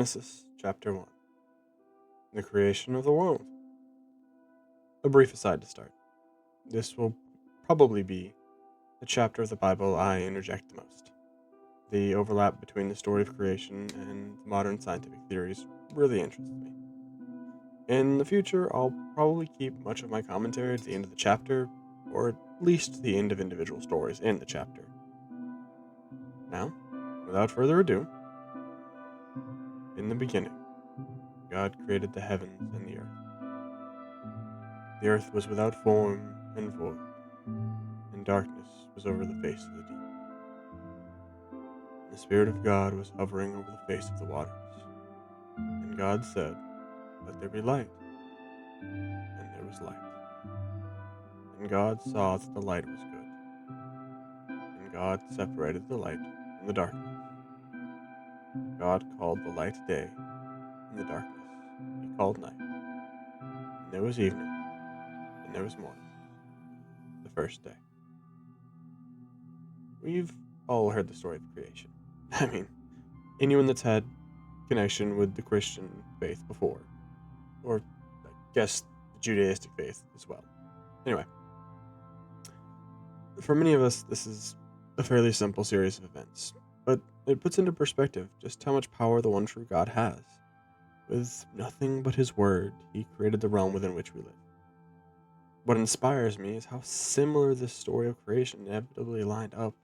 Genesis chapter 1. The creation of the world. A brief aside to start. This will probably be the chapter of the Bible I interject the most. The overlap between the story of creation and modern scientific theories really interests me. In the future, I'll probably keep much of my commentary at the end of the chapter, or at least the end of individual stories in the chapter. Now, without further ado, in the beginning, God created the heavens and the earth. The earth was without form and void, and darkness was over the face of the deep. The Spirit of God was hovering over the face of the waters. And God said, "Let there be light." And there was light. And God saw that the light was good. And God separated the light from the darkness. God called the light day, and the darkness he called night. And there was evening, and there was morning, the first day. We've all heard the story of creation. I mean, anyone that's had connection with the Christian faith before, or I guess the Judaistic faith as well. Anyway, for many of us, this is a fairly simple series of events, but it puts into perspective just how much power the one true God has. With nothing but his word, he created the realm within which we live. What inspires me is how similar this story of creation inevitably lined up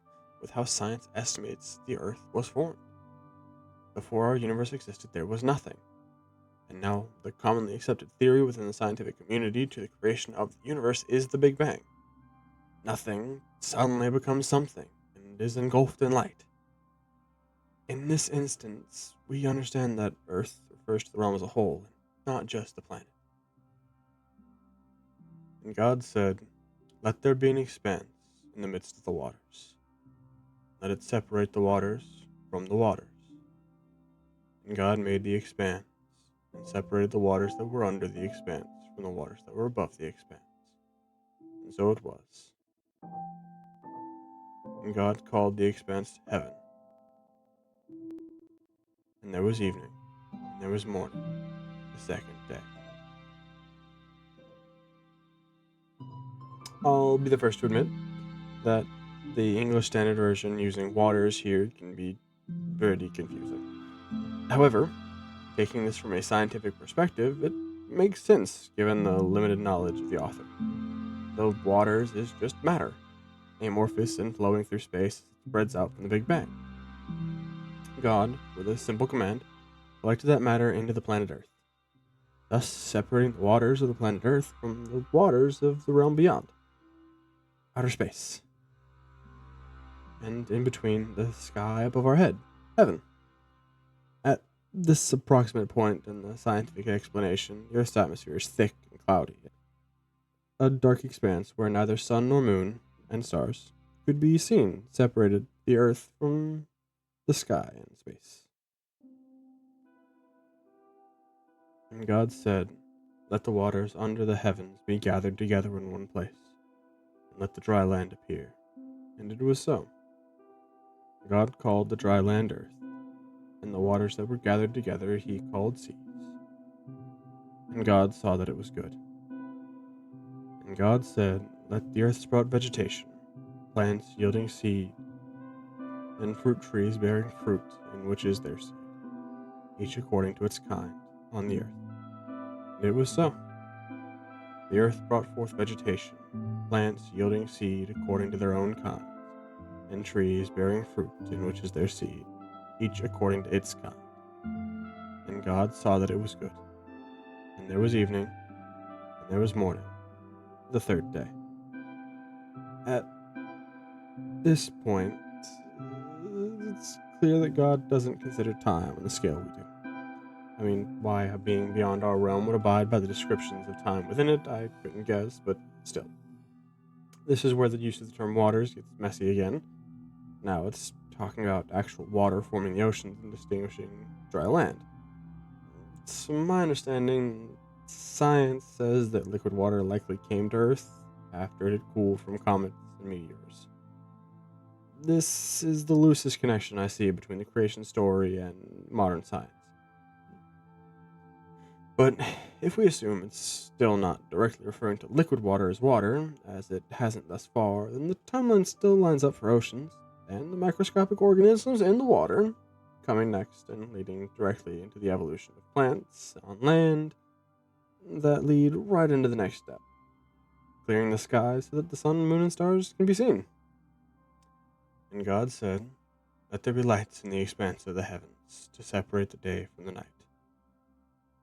with how science estimates the earth was formed. Before our universe existed, there was nothing. And now, the commonly accepted theory within the scientific community to the creation of the universe is the Big Bang. Nothing suddenly becomes something and is engulfed in light. In this instance, we understand that Earth refers to the realm as a whole, and not just the planet. And God said, "Let there be an expanse in the midst of the waters. Let it separate the waters from the waters." And God made the expanse, and separated the waters that were under the expanse from the waters that were above the expanse. And so it was. And God called the expanse heaven. And there was evening, and there was morning, the second day. I'll be the first to admit that the English Standard Version using waters here can be pretty confusing. However, taking this from a scientific perspective, it makes sense given the limited knowledge of the author. The waters is just matter, amorphous and flowing through space, spreads out from the Big Bang. God, with a simple command, collected that matter into the planet Earth, thus separating the waters of the planet Earth from the waters of the realm beyond, outer space, and in between the sky above our head, heaven. At this approximate point in the scientific explanation, the Earth's atmosphere is thick and cloudy, a dark expanse where neither sun nor moon and stars could be seen, separated the Earth from the sky and space. And God said, "Let the waters under the heavens be gathered together in one place, and let the dry land appear." And it was so. God called the dry land earth, and the waters that were gathered together he called seas. And God saw that it was good. And God said, "Let the earth sprout vegetation, plants yielding seed, and fruit trees bearing fruit in which is their seed, each according to its kind, on the earth." And it was so. The earth brought forth vegetation, plants yielding seed according to their own kinds, and trees bearing fruit in which is their seed, each according to its kind. And God saw that it was good. And there was evening, and there was morning, the third day. At this point, it's clear that God doesn't consider time on the scale we do. I mean, why a being beyond our realm would abide by the descriptions of time within it, I couldn't guess, but still. This is where the use of the term waters gets messy again. Now it's talking about actual water forming the oceans and distinguishing dry land. To my understanding, science says that liquid water likely came to Earth after it had cooled from comets and meteors. This is the loosest connection I see between the creation story and modern science. But if we assume it's still not directly referring to liquid water as water, as it hasn't thus far, then the timeline still lines up for oceans, and the microscopic organisms in the water, coming next and leading directly into the evolution of plants on land that lead right into the next step, clearing the sky so that the sun, moon, and stars can be seen. And God said, "Let there be lights in the expanse of the heavens to separate the day from the night,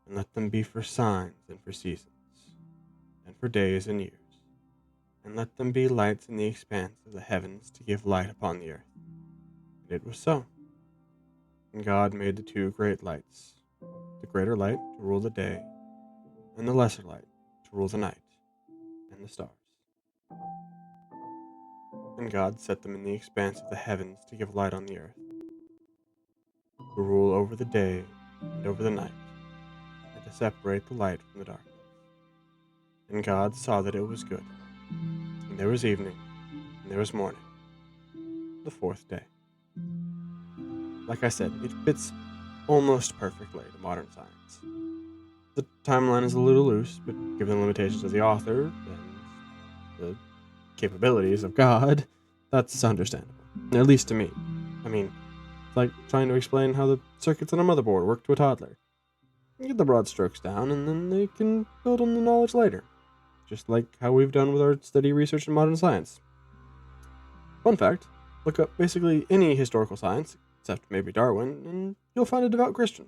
and let them be for signs and for seasons, and for days and years, and let them be lights in the expanse of the heavens to give light upon the earth." And it was so. And God made the two great lights, the greater light to rule the day, and the lesser light to rule the night and the stars. And God set them in the expanse of the heavens to give light on the earth, to rule over the day and over the night, and to separate the light from the darkness. And God saw that it was good. And there was evening, and there was morning, the fourth day. Like I said, it fits almost perfectly to modern science. The timeline is a little loose, but given the limitations of the author and the capabilities of God, that's understandable. At least to me. I mean, it's like trying to explain how the circuits on a motherboard work to a toddler. You get the broad strokes down, and then they can build on the knowledge later. Just like how we've done with our steady research in modern science. Fun fact, look up basically any historical science, except maybe Darwin, and you'll find a devout Christian.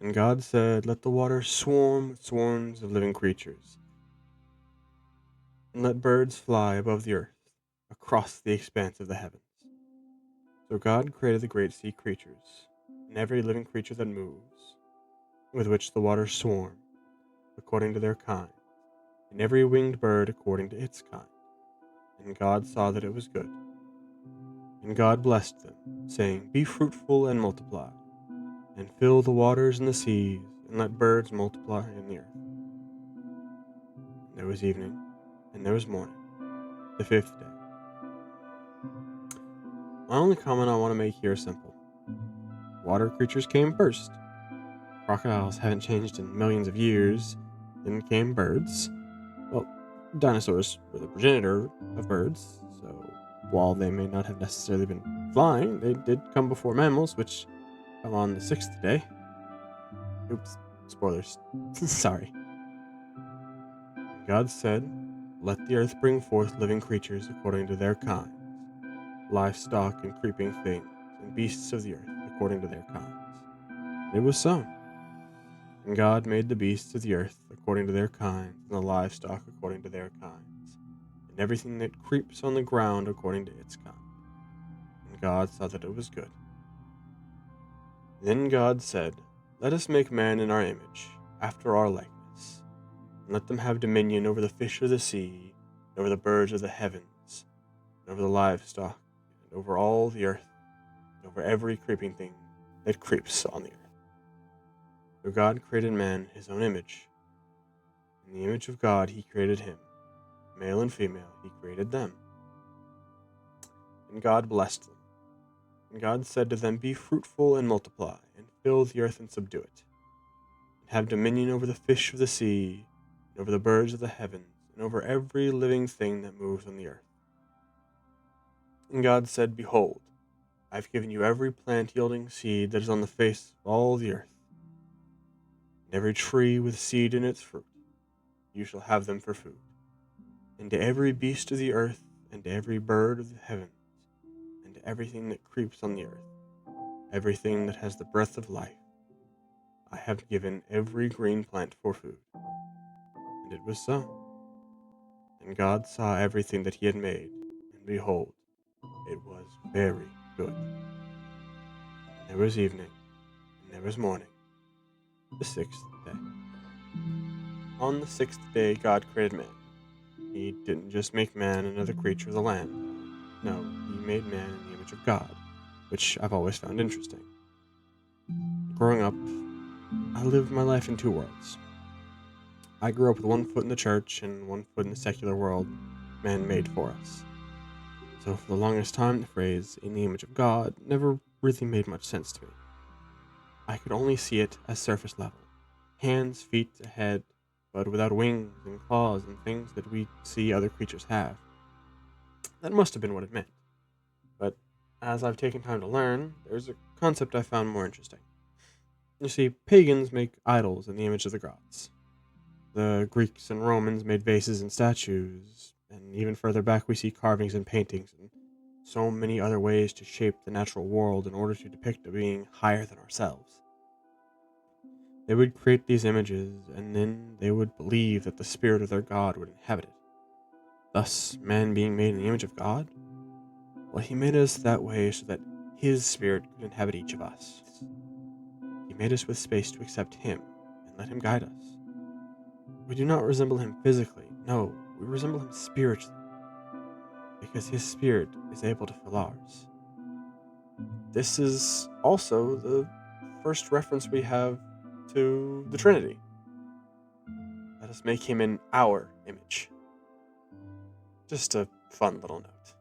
And God said, "Let the water swarm with swarms of living creatures, and let birds fly above the earth, across the expanse of the heavens." So God created the great sea creatures, and every living creature that moves, with which the waters swarm, according to their kind, and every winged bird according to its kind. And God saw that it was good. And God blessed them, saying, "Be fruitful and multiply, and fill the waters and the seas, and let birds multiply in the earth." And there was evening, and there was morning, the fifth day. My only comment I want to make here is simple. Water creatures came first. Crocodiles haven't changed in millions of years. Then came birds. Well, dinosaurs were the progenitor of birds, so while they may not have necessarily been flying, they did come before mammals, which come on the sixth day. Oops, spoilers. Sorry. And God said, "Let the earth bring forth living creatures according to their kinds, livestock and creeping things, and beasts of the earth according to their kinds." And it was so. And God made the beasts of the earth according to their kinds, and the livestock according to their kinds, and everything that creeps on the ground according to its kind. And God saw that it was good. Then God said, "Let us make man in our image, after our likeness, and let them have dominion over the fish of the sea, and over the birds of the heavens, and over the livestock, and over all the earth, and over every creeping thing that creeps on the earth." So God created man in his own image. In the image of God he created him. Male and female he created them. And God blessed them. And God said to them, "Be fruitful and multiply, and fill the earth and subdue it, and have dominion over the fish of the sea, and over the birds of the heavens, and over every living thing that moves on the earth." And God said, "Behold, I have given you every plant yielding seed that is on the face of all the earth, and every tree with seed in its fruit. You shall have them for food. And to every beast of the earth, and to every bird of the heavens, and to everything that creeps on the earth, everything that has the breath of life, I have given every green plant for food." And it was so. And God saw everything that he had made, and behold, it was very good. And there was evening, and there was morning, the sixth day. On the sixth day God created man. He didn't just make man another creature of the land. No, he made man in the image of God, which I've always found interesting. Growing up, I lived my life in two worlds. I grew up with one foot in the church and one foot in the secular world man made for us. So for the longest time, the phrase "in the image of God" never really made much sense to me. I could only see it as surface level. Hands, feet, a head, but without wings and claws and things that we see other creatures have. That must have been what it meant. But as I've taken time to learn, there's a concept I found more interesting. You see, pagans make idols in the image of the gods. The Greeks and Romans made vases and statues, and even further back we see carvings and paintings, and so many other ways to shape the natural world in order to depict a being higher than ourselves. They would create these images, and then they would believe that the spirit of their god would inhabit it. Thus, man being made in the image of God? Well, he made us that way so that his spirit could inhabit each of us. He made us with space to accept him and let him guide us. We do not resemble him physically, no, we resemble him spiritually, because his spirit is able to fill ours. This is also the first reference we have to the Trinity. Let us make him in our image. Just a fun little note.